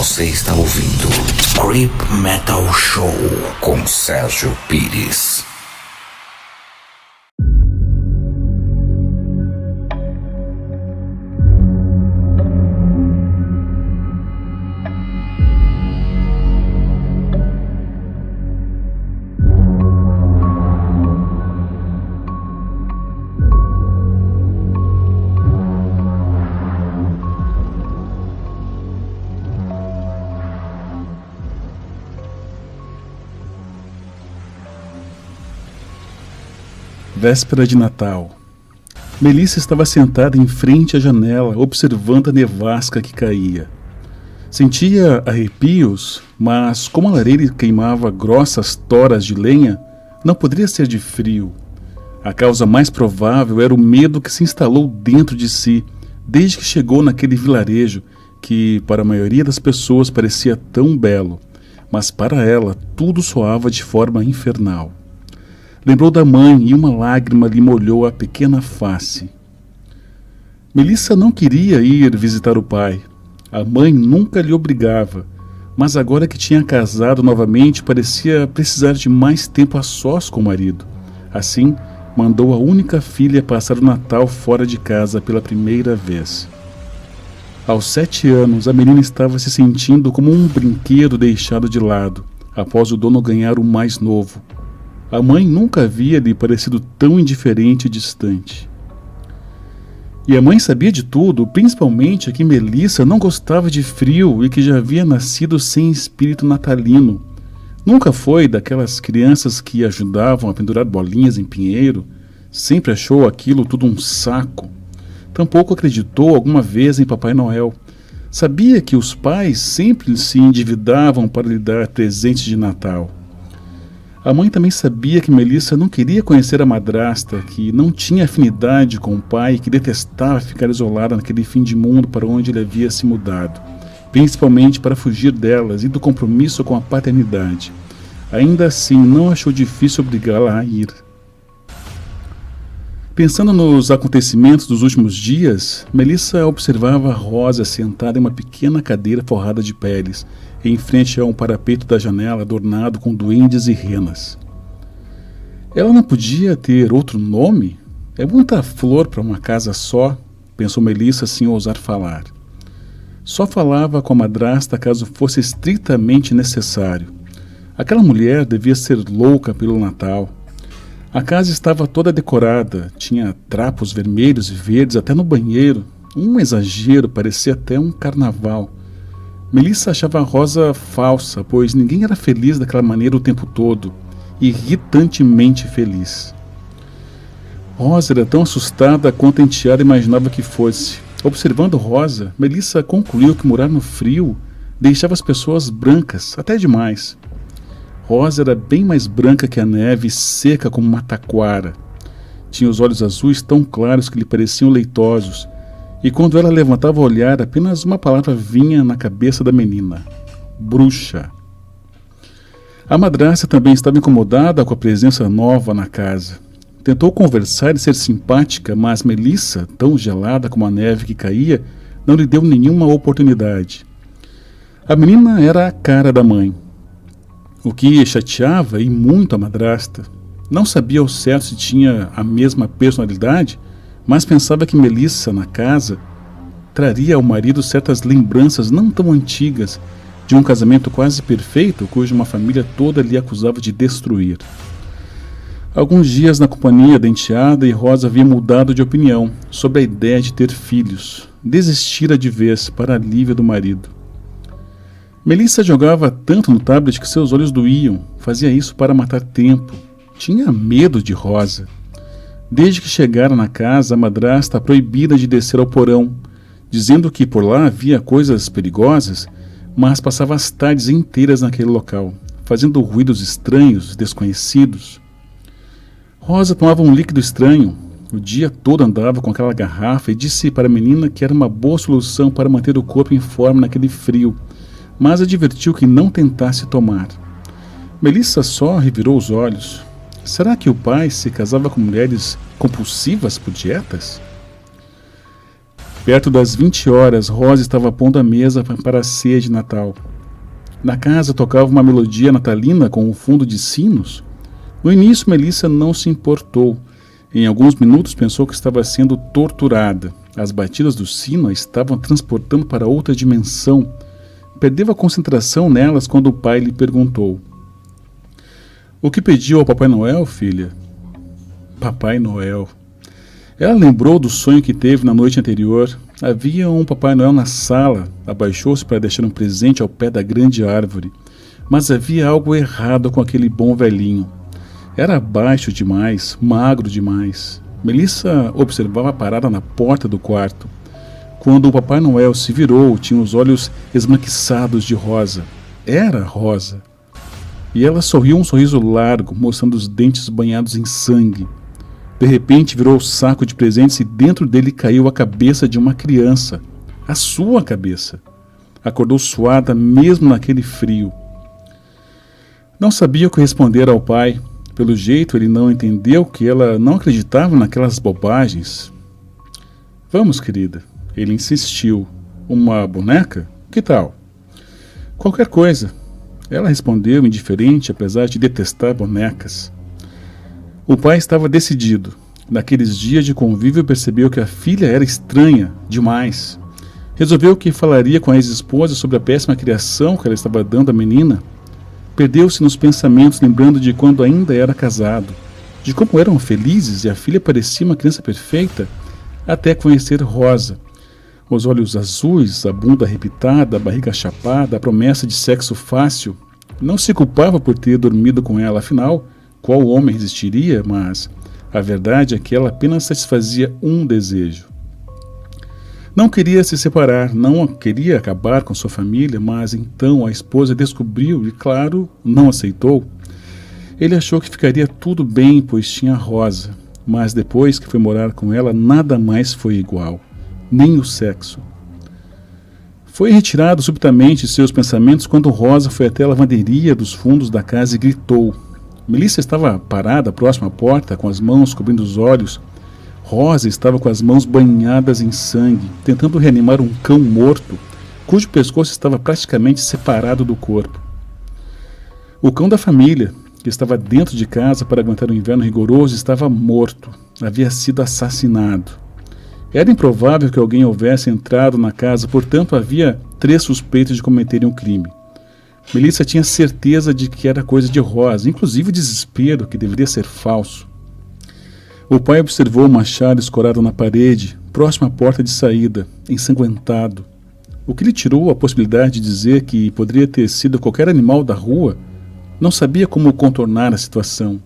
Você está ouvindo Creep Metal Show com Sérgio Pires. Véspera de Natal. Melissa estava sentada em frente à janela, observando a nevasca que caía. Sentia arrepios, mas como a lareira queimava grossas toras de lenha, não poderia ser de frio. A causa mais provável era o medo que se instalou dentro de si, desde que chegou naquele vilarejo que, para a maioria das pessoas, parecia tão belo, mas para ela tudo soava de forma infernal. Lembrou da mãe e uma lágrima lhe molhou a pequena face. Melissa não queria ir visitar o pai. A mãe nunca lhe obrigava, mas agora que tinha casado novamente parecia precisar de mais tempo a sós com o marido. Assim, mandou a única filha passar o Natal fora de casa pela primeira vez. Aos 7 anos, a menina estava se sentindo como um brinquedo deixado de lado, após o dono ganhar o mais novo. A mãe nunca havia lhe parecido tão indiferente e distante. E a mãe sabia de tudo, principalmente que Melissa não gostava de frio e que já havia nascido sem espírito natalino. Nunca foi daquelas crianças que ajudavam a pendurar bolinhas em pinheiro. Sempre achou aquilo tudo um saco. Tampouco acreditou alguma vez em Papai Noel. Sabia que os pais sempre se endividavam para lhe dar presentes de Natal. A mãe também sabia que Melissa não queria conhecer a madrasta, que não tinha afinidade com o pai e que detestava ficar isolada naquele fim de mundo para onde ele havia se mudado, principalmente para fugir delas e do compromisso com a paternidade. Ainda assim, não achou difícil obrigá-la a ir. Pensando nos acontecimentos dos últimos dias, Melissa observava Rosa sentada em uma pequena cadeira forrada de peles, em frente a um parapeito da janela adornado com duendes e renas. Ela não podia ter outro nome? É muita flor para uma casa só, pensou Melissa sem ousar falar. Só falava com a madrasta caso fosse estritamente necessário. Aquela mulher devia ser louca pelo Natal. A casa estava toda decorada, tinha trapos vermelhos e verdes até no banheiro. Um exagero, parecia até um carnaval. Melissa achava a Rosa falsa, pois ninguém era feliz daquela maneira o tempo todo, irritantemente feliz. Rosa era tão assustada quanto a enteada imaginava que fosse. Observando Rosa, Melissa concluiu que morar no frio deixava as pessoas brancas, até demais. Rosa era bem mais branca que a neve e seca como uma taquara. Tinha os olhos azuis tão claros que lhe pareciam leitosos, e quando ela levantava o olhar, apenas uma palavra vinha na cabeça da menina: bruxa. A madrasta também estava incomodada com a presença nova na casa. Tentou conversar e ser simpática, mas Melissa, tão gelada como a neve que caía, não lhe deu nenhuma oportunidade. A menina era a cara da mãe, o que chateava e muito a madrasta. Não sabia ao certo se tinha a mesma personalidade, mas pensava que Melissa, na casa, traria ao marido certas lembranças não tão antigas de um casamento quase perfeito, cuja uma família toda lhe acusava de destruir. Alguns dias na companhia da enteada, e Rosa havia mudado de opinião sobre a ideia de ter filhos. Desistira de vez, para alívio do marido. Melissa jogava tanto no tablet que seus olhos doíam. Fazia isso para matar tempo. Tinha medo de Rosa. Desde que chegara na casa, a madrasta a proibira de descer ao porão, dizendo que por lá havia coisas perigosas, mas passava as tardes inteiras naquele local, fazendo ruídos estranhos, desconhecidos. Rosa tomava um líquido estranho, o dia todo andava com aquela garrafa e disse para a menina que era uma boa solução para manter o corpo em forma naquele frio, mas advertiu que não tentasse tomar. Melissa só revirou os olhos. Será que o pai se casava com mulheres compulsivas por dietas? Perto das 20 horas, Rosa estava pondo a mesa para a ceia de Natal. Na casa tocava uma melodia natalina com um fundo de sinos. No início, Melissa não se importou. Em alguns minutos pensou que estava sendo torturada. As batidas do sino a estavam transportando para outra dimensão. Perdeu a concentração nelas quando o pai lhe perguntou: "O que pediu ao Papai Noel, filha?" Papai Noel. Ela lembrou do sonho que teve na noite anterior. Havia um Papai Noel na sala. Abaixou-se para deixar um presente ao pé da grande árvore. Mas havia algo errado com aquele bom velhinho. Era baixo demais, magro demais. Melissa observava parada na porta do quarto. Quando o Papai Noel se virou, tinha os olhos esbranquiçados de Rosa. Era Rosa. E ela sorriu um sorriso largo, mostrando os dentes banhados em sangue. De repente virou o saco de presentes e dentro dele caiu a cabeça de uma criança. A sua cabeça. Acordou suada mesmo naquele frio. Não sabia o que responder ao pai. Pelo jeito, ele não entendeu que ela não acreditava naquelas bobagens. "Vamos, querida." Ele insistiu. "Uma boneca? Que tal?" "Qualquer coisa." Ela respondeu indiferente, apesar de detestar bonecas. O pai estava decidido. Naqueles dias de convívio percebeu que a filha era estranha demais. Resolveu que falaria com a ex-esposa sobre a péssima criação que ela estava dando à menina. Perdeu-se nos pensamentos, lembrando de quando ainda era casado, de como eram felizes e a filha parecia uma criança perfeita, até conhecer Rosa. Os olhos azuis, a bunda arrepitada, a barriga chapada, a promessa de sexo fácil. Não se culpava por ter dormido com ela, afinal, qual homem resistiria? Mas a verdade é que ela apenas satisfazia um desejo. Não queria se separar, não queria acabar com sua família, mas então a esposa descobriu e, claro, não aceitou. Ele achou que ficaria tudo bem, pois tinha Rosa, mas depois que foi morar com ela, nada mais foi igual, nem o sexo. Foi retirado subitamente de seus pensamentos quando Rosa foi até a lavanderia dos fundos da casa e gritou. Melissa estava parada próxima à porta, com as mãos cobrindo os olhos. Rosa estava com as mãos banhadas em sangue, tentando reanimar um cão morto, cujo pescoço estava praticamente separado do corpo. O cão da família, que estava dentro de casa para aguentar o inverno rigoroso, estava morto. Havia sido assassinado. Era improvável que alguém houvesse entrado na casa, portanto havia 3 suspeitos de cometerem um crime. Melissa tinha certeza de que era coisa de Rosa, inclusive o desespero, que deveria ser falso. O pai observou o machado escorado na parede, próximo à porta de saída, ensanguentado. O que lhe tirou a possibilidade de dizer que poderia ter sido qualquer animal da rua. Não sabia como contornar a situação.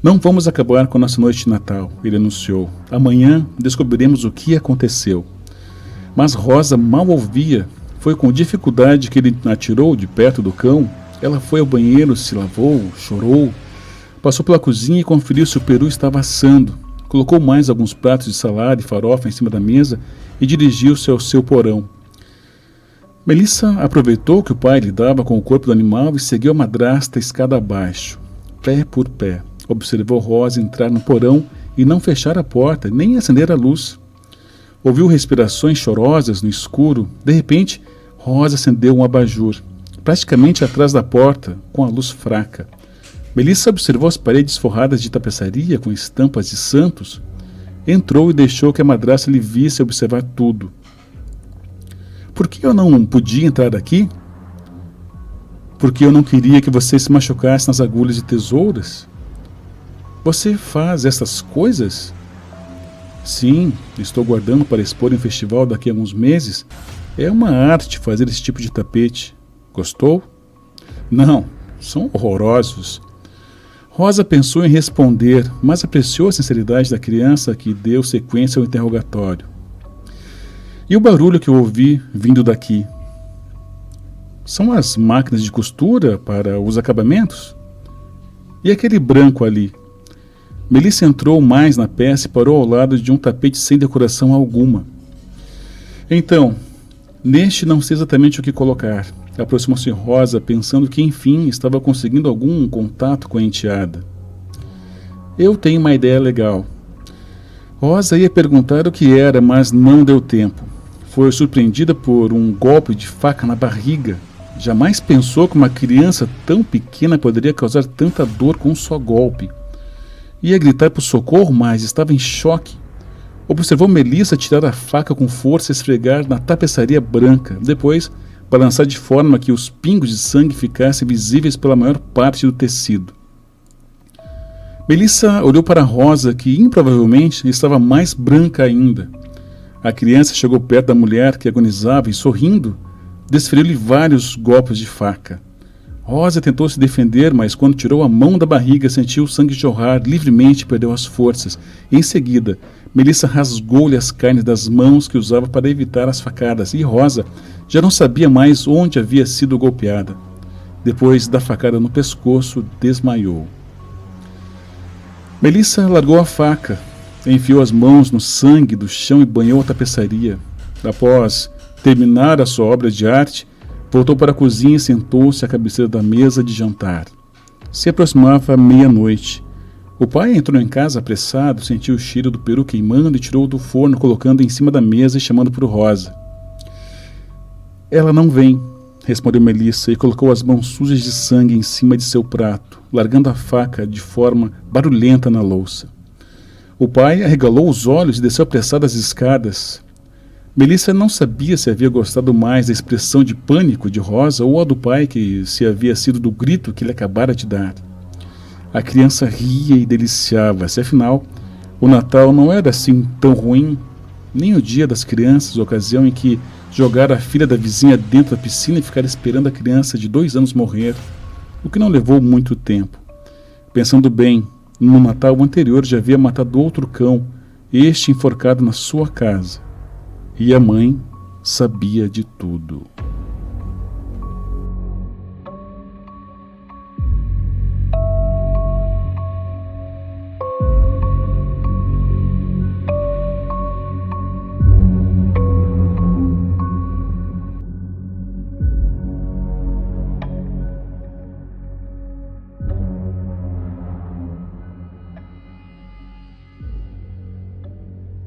"Não vamos acabar com a nossa noite de Natal", ele anunciou. "Amanhã descobriremos o que aconteceu." Mas Rosa mal ouvia. Foi com dificuldade que ele a tirou de perto do cão. Ela foi ao banheiro, se lavou, chorou. Passou pela cozinha e conferiu se o peru estava assando. Colocou mais alguns pratos de salada e farofa em cima da mesa e dirigiu-se ao seu porão. Melissa aproveitou que o pai lidava com o corpo do animal e seguiu a madrasta escada abaixo, pé por pé. Observou Rosa entrar no porão e não fechar a porta, nem acender a luz. Ouviu respirações chorosas no escuro. De repente, Rosa acendeu um abajur, praticamente atrás da porta, com a luz fraca. Melissa observou as paredes forradas de tapeçaria com estampas de santos. Entrou e deixou que a madrasta lhe visse observar tudo. "Por que eu não podia entrar aqui?" "Porque eu não queria que você se machucasse nas agulhas de tesouras." "Você faz essas coisas?" "Sim, estou guardando para expor em um festival daqui a alguns meses. É uma arte fazer esse tipo de tapete." "Gostou?" "Não, são horrorosos." Rosa pensou em responder, mas apreciou a sinceridade da criança, que deu sequência ao interrogatório. "E o barulho que eu ouvi vindo daqui?" "São as máquinas de costura para os acabamentos." "E aquele branco ali?" Melissa entrou mais na peça e parou ao lado de um tapete sem decoração alguma. "Então, neste não sei exatamente o que colocar." Aproximou-se Rosa, pensando que, enfim, estava conseguindo algum contato com a enteada. "Eu tenho uma ideia legal." Rosa ia perguntar o que era, mas não deu tempo. Foi surpreendida por um golpe de faca na barriga. Jamais pensou que uma criança tão pequena poderia causar tanta dor com um só golpe. Ia gritar por socorro, mas estava em choque. Observou Melissa tirar a faca com força e esfregar na tapeçaria branca, depois balançar de forma que os pingos de sangue ficassem visíveis pela maior parte do tecido. Melissa olhou para Rosa, que improvavelmente estava mais branca ainda. A criança chegou perto da mulher que agonizava e, sorrindo, desferiu-lhe vários golpes de faca. Rosa tentou se defender, mas quando tirou a mão da barriga, sentiu o sangue jorrar livremente e perdeu as forças. Em seguida, Melissa rasgou-lhe as carnes das mãos que usava para evitar as facadas, e Rosa já não sabia mais onde havia sido golpeada. Depois da facada no pescoço, desmaiou. Melissa largou a faca, enfiou as mãos no sangue do chão e banhou a tapeçaria. Após terminar a sua obra de arte, voltou para a cozinha e sentou-se à cabeceira da mesa de jantar. Se aproximava meia-noite. O pai entrou em casa apressado, sentiu o cheiro do peru queimando e tirou-o do forno, colocando em cima da mesa e chamando por Rosa. Ela não vem, respondeu Melissa e colocou as mãos sujas de sangue em cima de seu prato, largando a faca de forma barulhenta na louça. O pai arregalou os olhos e desceu apressado as escadas. Melissa não sabia se havia gostado mais da expressão de pânico de Rosa ou a do pai, que se havia sido do grito que ele acabara de dar. A criança ria e deliciava-se, afinal, o Natal não era assim tão ruim, nem o dia das crianças, ocasião em que jogara a filha da vizinha dentro da piscina e ficar esperando a criança de 2 anos morrer, o que não levou muito tempo. Pensando bem, no Natal anterior já havia matado outro cão, este enforcado na sua casa. E a mãe sabia de tudo.